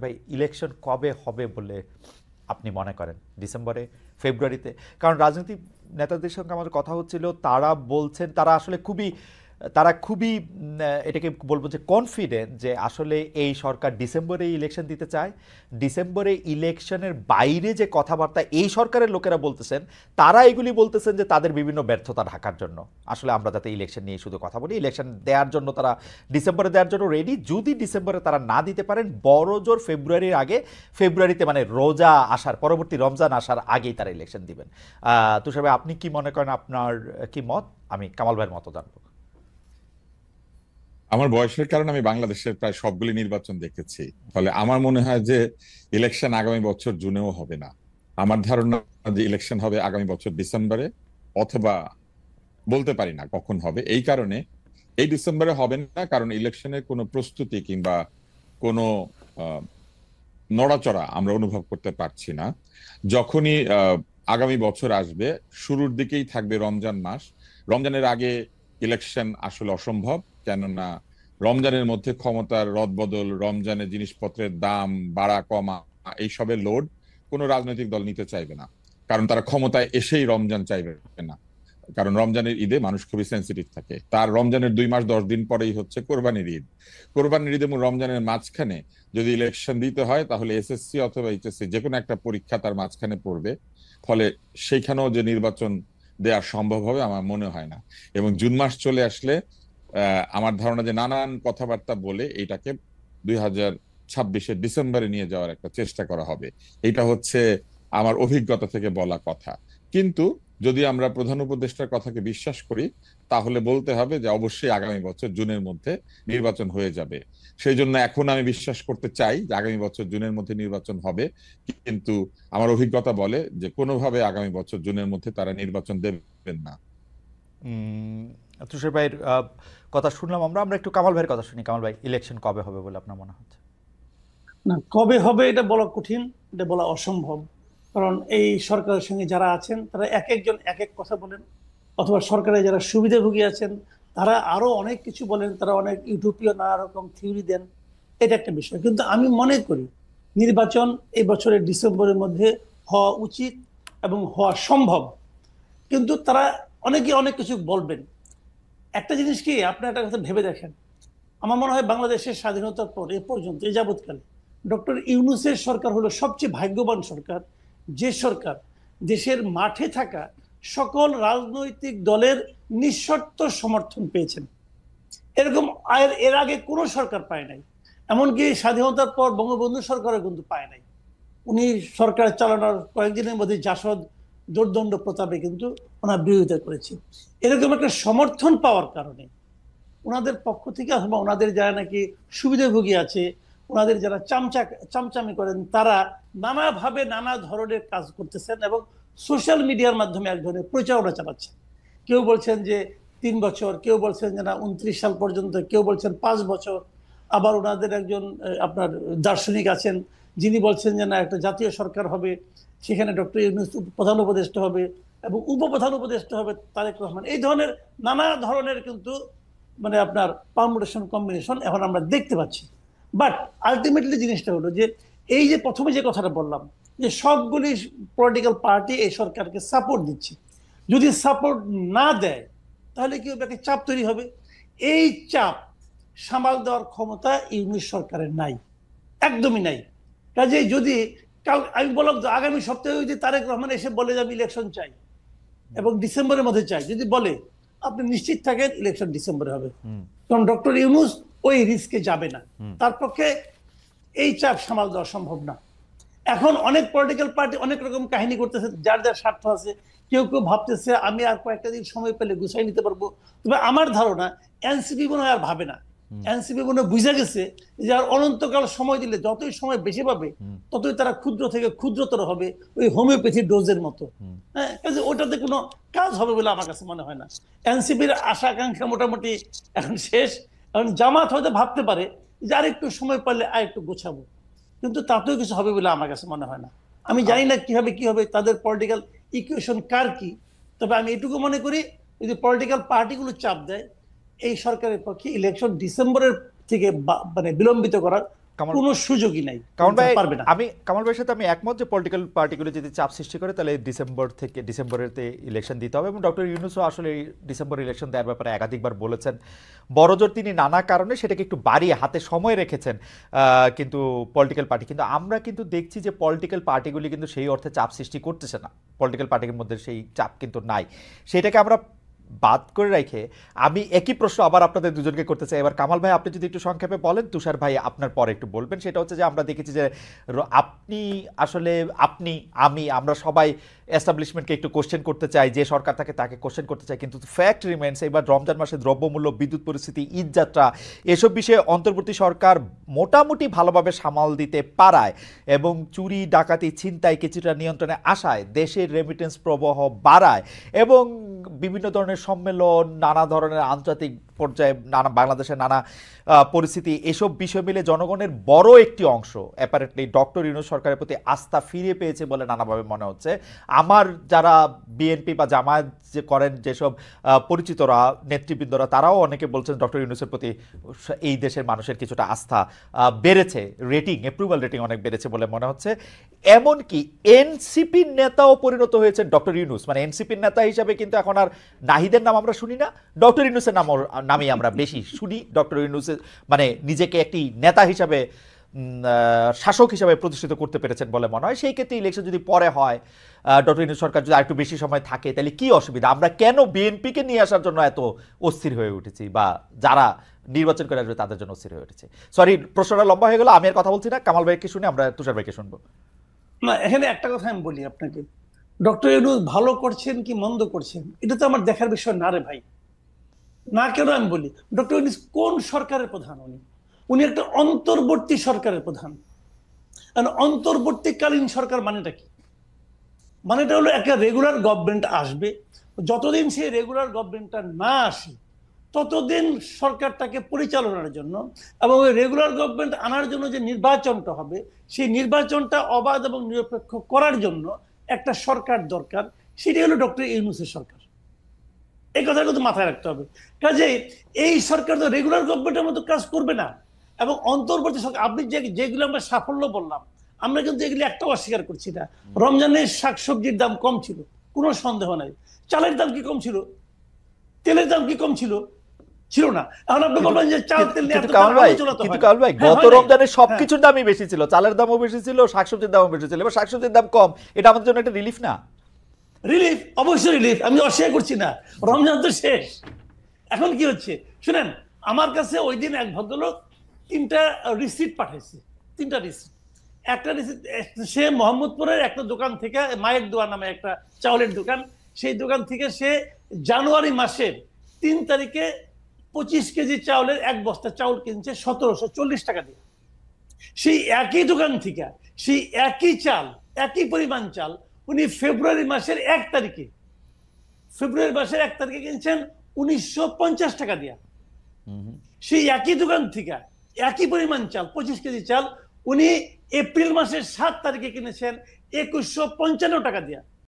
ভাই ইলেকশন কবে হবে বলে আপনি মনে করেন? ডিসেম্বরে, ফেব্রুয়ারিতে? কারণ রাজনৈতিক নেতাদের সঙ্গে আমাদের কথা হচ্ছিল, তারা বলছেন তারা খুবই এটাকে বলবো যে কনফিডেন্ট যে আসলে এই সরকার ডিসেম্বরে ইলেকশন দিতে চায়। ডিসেম্বরে ইলেকশনের বাইরে যে কথাবার্তা এই সরকারের লোকেরা বলতেছেন, তারা এগুলি বলতেছেন যে তাদের বিভিন্ন ব্যর্থতা ঢাকার জন্য আসলে আমরা যাতে ইলেকশন নিয়ে শুধু কথা বলি, ইলেকশন দেওয়ার জন্য তারা ডিসেম্বরে দেওয়ার জন্য রেডি। যদি ডিসেম্বরে তারা না দিতে পারেন, বড় জোর ফেব্রুয়ারির আগে, ফেব্রুয়ারিতে মানে রোজা আসার পরবর্তী রমজান আসার আগেই তারা ইলেকশন দিবেন। তুষার ভাই, আপনি কি মনে করেন? আপনার কি মত? আমি কামাল ভাইয়ের মতো জানবো। আমার বয়সের কারণে আমি বাংলাদেশের প্রায় সবগুলি নির্বাচন দেখেছি। ফলে আমার মনে হয় যে ইলেকশন আগামী বছর জুনেও হবে না। আমার ধারণা যে ইলেকশন হবে আগামী বছর ডিসেম্বরে, অথবা বলতে পারি না কখন হবে। এই কারণে এই ডিসেম্বরে হবে না, কারণ ইলেকশনের কোনো প্রস্তুতি কিংবা কোনো আহ, নড়াচড়া আমরা অনুভব করতে পারছি না। যখনই আগামী বছর আসবে, শুরুর দিকেই থাকবে রমজান মাস। রমজানের আগে ইলেকশন আসলে অসম্ভব, কেননা রমজানের মধ্যে ক্ষমতার রদবদল, রমজানের জিনিসপত্রের দাম বাড়া কমা, এইসবের লোড কোনো রাজনৈতিক দল নিতে চাইবে না। কারণ তারা ক্ষমতায় এসেই রমজান চাইবে না। কারণ রমজানের ঈদে মানুষ খুবই সেন্সিটিভ থাকে। তার রমজানের 2 মাস 10 দিন পরেই হচ্ছে কোরবানির ঈদ। কোরবানির ঈদ এবং রমজানের মাঝখানে যদি ইলেকশন দিতে হয়, তাহলে এসএসসি অথবা এইচএসসি যে কোনো একটা পরীক্ষা তার মাঝখানে পড়বে। ফলে সেইখানেও যে নির্বাচন দেওয়া সম্ভব হবে আমার মনে হয় না। এবং জুন মাস চলে আসলে আমার ধারণা যে নানান কথাবার্তা বলে এইটাকে 2026-এর ডিসেম্বরে নিয়ে যাওয়ার একটা চেষ্টা করা হবে। এটা হচ্ছে আমার অভিজ্ঞতা থেকে বলা কথা। কিন্তু যদি আমরা প্রধান উপদেষ্টার কথাকে বিশ্বাস করি, তাহলে বলতে হবে যে অবশ্যই আগামী বছর জুনের মধ্যে নির্বাচন হয়ে যাবে। সেই জন্য এখন আমি বিশ্বাস করতে চাই যে আগামী বছর জুনের মধ্যে নির্বাচন হবে। কিন্তু আমার অভিজ্ঞতা বলে যে কোনোভাবে আগামী বছর জুনের মধ্যে তারা নির্বাচন দেবেন না। তুষার ভাইয়ের কথা শুনলাম। আমরা একটু কামাল ভাইয়ের কথা শুনি। কামাল ভাই, ইলেকশন কবে হবে বলে আপনার মনে হচ্ছে? না, কবে হবে এটা বলা কঠিন, এটা বলা অসম্ভব। কারণ এই সরকারের সঙ্গে যারা আছেন তারা এক একজন এক এক কথা বলেন, অথবা সরকারের যারা সুবিধাভোগী আছেন তারা আরো অনেক কিছু বলেন, তারা অনেক ইউটোপীয় নানা রকম থিওরি দেন। এটা একটা বিষয়। কিন্তু আমি মনে করি নির্বাচন এই বছরের ডিসেম্বরের মধ্যে হওয়া উচিত এবং হওয়া সম্ভব। কিন্তু তারা অনেকে অনেক কিছু বলবেন। একটা জিনিস কি, আপনি একটা কথা ভেবে দেখেন, আমার মনে হয় বাংলাদেশের স্বাধীনতার পর এ পর্যন্ত এ যাবৎকালে ডক্টর ইউনূসের সরকার হলো সবচেয়ে ভাগ্যবান সরকার, যে সরকার দেশের মাঠে থাকা সকল রাজনৈতিক দলের নিঃশর্ত সমর্থন পেয়েছেন। এরকম এর আগে কোনো সরকার পায় নাই। এমনকি স্বাধীনতার পর বঙ্গবন্ধু সরকারও কিন্তু পায় নাই। উনি সরকার চালানোর কয়েকদিনের মধ্যে জাসদ দোর্দণ্ড প্রতাপে কিন্তু ওনার বিরোধিতা করেছে। এরকম একটা সমর্থন পাওয়ার কারণে ওনাদের পক্ষ থেকে, অথবা ওনাদের যারা নাকি সুবিধাভোগী আছে, ওনাদের যারা চামচামি করেন, তারা নানাভাবে নানা ধরনের কাজ করতেছেন এবং সোশ্যাল মিডিয়ার মাধ্যমে এক ধরনের প্রচারণা চালাচ্ছেন। কেউ বলছেন যে 3 বছর, কেউ বলছেন যে না 29 সাল পর্যন্ত, কেউ বলছেন 5 বছর। আবার ওনাদের একজন আপনার দার্শনিক আছেন যিনি বলছেন যে না একটা জাতীয় সরকার হবে, সেখানে ডক্টর ইউনূস প্রধান উপদেষ্টা হবে এবং উপপ্রধান উপদেষ্টা হবে তারেক রহমান। এই ধরনের নানা ধরনের কিন্তু মানে আপনার পারমুটেশন কম্বিনেশন এখন আমরা দেখতে পাচ্ছি। বাট আলটিমেটলি জিনিসটা হলো যে এই যে প্রথমে যে কথাটা বললাম যে সবগুলি পলিটিক্যাল পার্টি এই সরকারকে সাপোর্ট দিচ্ছে, যদি সাপোর্ট না দেয় তাহলে কি হবে? একটা চাপ তৈরি হবে। এই চাপ সামাল দেওয়ার ক্ষমতা ইউনূস সরকারের নাই, একদমই নাই। কাজেই যদি আমি বললাম তো আগামী সপ্তাহে যদি তারেক রহমান এসে বলে যে আমি ইলেকশন চাই এবং ডিসেম্বরের মধ্যে চাই, যদি বলে, আপনি নিশ্চিত থাকেন ইলেকশন ডিসেম্বরে হবে। কারণ ডক্টর ইউনূস ওই রিস্কে যাবে না, তার পক্ষে এই চাপ সামাল দেওয়া সম্ভব না। এখন অনেক পলিটিক্যাল পার্টি অনেক রকম কাহিনী করতেছে, যার যার স্বার্থ আছে। কেউ কেউ ভাবতেছে আমি আর কয়েকটা দিন সময় পেলে গুছাই নিতে পারবো। তবে আমার ধারণা এনসিপি মনে হয় আর ভাবে না। এনসিপি মনে বুঝে গেছে যে আর অনন্তকাল সময় দিলে যতই সময় বেশি পাবে ততই তারা ক্ষুদ্র থেকে ক্ষুদ্রতর হবে, ওই হোমিওপ্যাথি ডোজের মতো। হ্যাঁ, ওটাতে কোনো কাজ হবে বলে আমার কাছে মনে হয় না। এনসিপির আশা আকাঙ্ক্ষা মোটামুটি এখন শেষ। এখন জামাত হয়তো ভাবতে পারে যে আর একটু সময় পারলে আর একটু গোছাবো, কিন্তু তাতেও কিছু হবে বলে আমার কাছে মনে হয় না। আমি জানি না কি হবে তাদের পলিটিক্যাল ইকুয়েশন কার কি। তবে আমি এটুকু মনে করি, যদি পলিটিক্যাল পার্টিগুলো চাপ দেয়, এই সরকারের পক্ষে ইলেকশন ডিসেম্বরের থেকে মানে বিলম্বিত করার কামাল কোনো সুযোগই নাই, কামাল ভাই, পারবে না। আমি কামাল ভাইয়ের সাথে আমি একমত যে পলিটিক্যাল পার্টিগুলো যদি চাপ সৃষ্টি করে তাহলে ডিসেম্বরেতে ইলেকশন দিতে হবে, এবং ডক্টর ইউনূসও আসলে এই ডিসেম্বর ইলেকশন দেওয়ার ব্যাপারে একাধিকবার বলেছেন। বড়জোর তিনি নানা কারণে সেটাকে একটু বাড়িয়ে হাতে সময় রেখেছেন, কিন্তু পলিটিক্যাল পার্টি, কিন্তু আমরা কিন্তু দেখছি যে পলিটিক্যাল পার্টিগুলি কিন্তু সেই অর্থে চাপ সৃষ্টি করতেছে না, পলিটিক্যাল পার্টির মধ্যে সেই চাপ কিন্তু নাই। সেটাকে আমরা বাদ করে রেখে আমি একই প্রশ্ন আবার আপনাদের দুজনকে করতে চাই। এবার কামাল ভাই আপনি যদি একটু সংক্ষেপে বলেন, তুষার ভাই আপনার পরে একটু বলবেন। সেটা হচ্ছে যে আমরা দেখেছি যে আপনি আসলে আমরা সবাই এস্টাবলিশমেন্টকে একটু কোশ্চেন করতে চাই, যে সরকার তাকে কোশ্চেন করতে চাই, কিন্তু ফ্যাক্ট রিমেন্স এবার রমজান মাসে দ্রব্যমূল্য, বিদ্যুৎ পরিস্থিতি, ঈদযাত্রা, এসব বিষয়ে অন্তর্বর্তী সরকার মোটামুটি ভালোভাবে সামাল দিতে পারায় এবং চুরি ডাকাতি ছিনতাই কিছুটা নিয়ন্ত্রণে আসায় দেশের রেমিটেন্স প্রবাহ বাড়ায় এবং বিভিন্ন ধরনের সম্মেলন, নানা ধরনের আন্তর্জাতিক পর্যায়ে বাংলাদেশের নানা পরিস্থিতি, এসব বিষয় মিলে জনগণের বড় একটি অংশ অ্যাপারেন্টলি ডক্টর ইউনূস সরকারের প্রতি আস্থা ফিরে পেয়েছে বলে নানাভাবে মনে হচ্ছে। আমার যারা বিএনপি বা জামায়াত যে করেন যেসব পরিচিতরা, নেতৃবৃন্দরা, তারাও অনেকে বলছেন ডক্টর ইউনূসের প্রতি এই দেশের মানুষের কিছুটা আস্থা বেড়েছে, অ্যাপ্রুভাল রেটিং অনেক বেড়েছে বলে মনে হচ্ছে। এমনকি এনসিপির নেতাও পরিণত হয়েছে ডক্টর ইউনূস, মানে এনসিপির নেতা হিসাবে কিন্তু এখন আর নাহিদের নাম আমরা শুনি না, ডক্টর ইউনূসের নামেই আমরা বেশি শুনি। ডক্টর ইউনূসের মানে নিজেকে একটি নেতা হিসাবে, শাসক হিসাবে প্রতিষ্ঠিত করতে পেরেছেন বলে মনে হয়। সেই ক্ষেত্রে ইলেকশন যদি পরে হয়, ডক্টর ইউনূস সরকার যদি আরেকটু বেশি সময় থাকে, তাহলে কি অসুবিধা? আমরা কেন বিএনপিকে নিয়ে আসার জন্য এত অস্থির হয়ে উঠেছি, বা যারা নির্বাচন করে আসবে তাদের জন্য অস্থির হয়ে উঠেছে? সরি, প্রশ্নটা লম্বা হয়ে গেল, আমি আর কথা বলছি না। কামাল ভাইকে শুনে আমরা তুষার ভাইকে শুনবো। না, এখানে একটা কথা আমি বলি আপনাকে, ডক্টর ইউনূস ভালো করছেন কি মন্দ করছেন এটা তো আমার দেখার বিষয় না রে ভাই। না, কেন আমি বলি, ডক্টর ইউনূস কোন সরকারের প্রধান? উনি একটা অন্তর্বর্তী সরকারের প্রধান। অন্তর্বর্তীকালীন সরকার মানেটা কি? মানেটা হলো একটা রেগুলার গভর্নমেন্ট আসবে, যতদিন সেই রেগুলার গভর্নমেন্টটা না আসে ততদিন সরকারটাকে পরিচালনার জন্য এবং ওই রেগুলার গভর্নমেন্ট আনার জন্য যে নির্বাচনটা হবে, সেই নির্বাচনটা অবাধ এবং নিরপেক্ষ করার জন্য একটা সরকার দরকার। সেটাই হলো ডক্টর ইউনূসের সরকার। এই কথাটা কিন্তু মাথায় রাখতে হবে। কাজেই এই সরকার তো রেগুলার গভর্নমেন্টের মতো কাজ করবে না, এবং অন্তর্বর্তী সরকার, আপনি যেগুলো আমরা সাফল্য বললাম, আমরা কিন্তু এগুলি একটাও অস্বীকার করছি না। রমজানের শাকসবজির দাম কম ছিল, কোনো সন্দেহ নাই। চালের দাম কি কম ছিল? তেলের দাম কি কম ছিল? ছিল না। এখন আপনি বলবেন যে চাল তেল নিয়ে কিন্তু কামাল ভাই গত রমজানে সবকিছুর দামই বেশি ছিল, চালের দামও বেশি ছিল, শাকসবজির দামও বেশি ছিল। এবার শাকসবজির দাম কম, এটা আমাদের জন্য একটা রিলিফ না? রিলিফ, অবশ্যই রিলিফ, আমি অস্বীকার করছি না। রমজান তো শেষ, এখন কি হচ্ছে শুনেন। আমার কাছে ওই দিন এক ভদ্রলোক 3টা রিসিট পাঠাইছে, 3টা রিসিট। একটা রিসিট সে মোহাম্মদপুরের একটা দোকান থেকে, মায়ের দোয়া নামে একটা চাউলের দোকান, সেই দোকান থেকে সে জানুয়ারি মাসের 3 তারিখে 25 কেজি চাউলের এক বস্তা চাউল কিনছে 1740 টাকা দিয়ে। সেই একই দোকান থেকে সেই একই চাল, একই পরিমাণ চাল উনি ফেব্রুয়ারি মাসের 1 তারিখে কিনছেন 1950 টাকা দিয়া। সেই একই দোকান থেকে একই পরিমাণ চাল, 25 কেজি চাল, উনি এপ্রিল মাসের 7 তারিখে কিনেছেন 2155 টাকা দিয়া।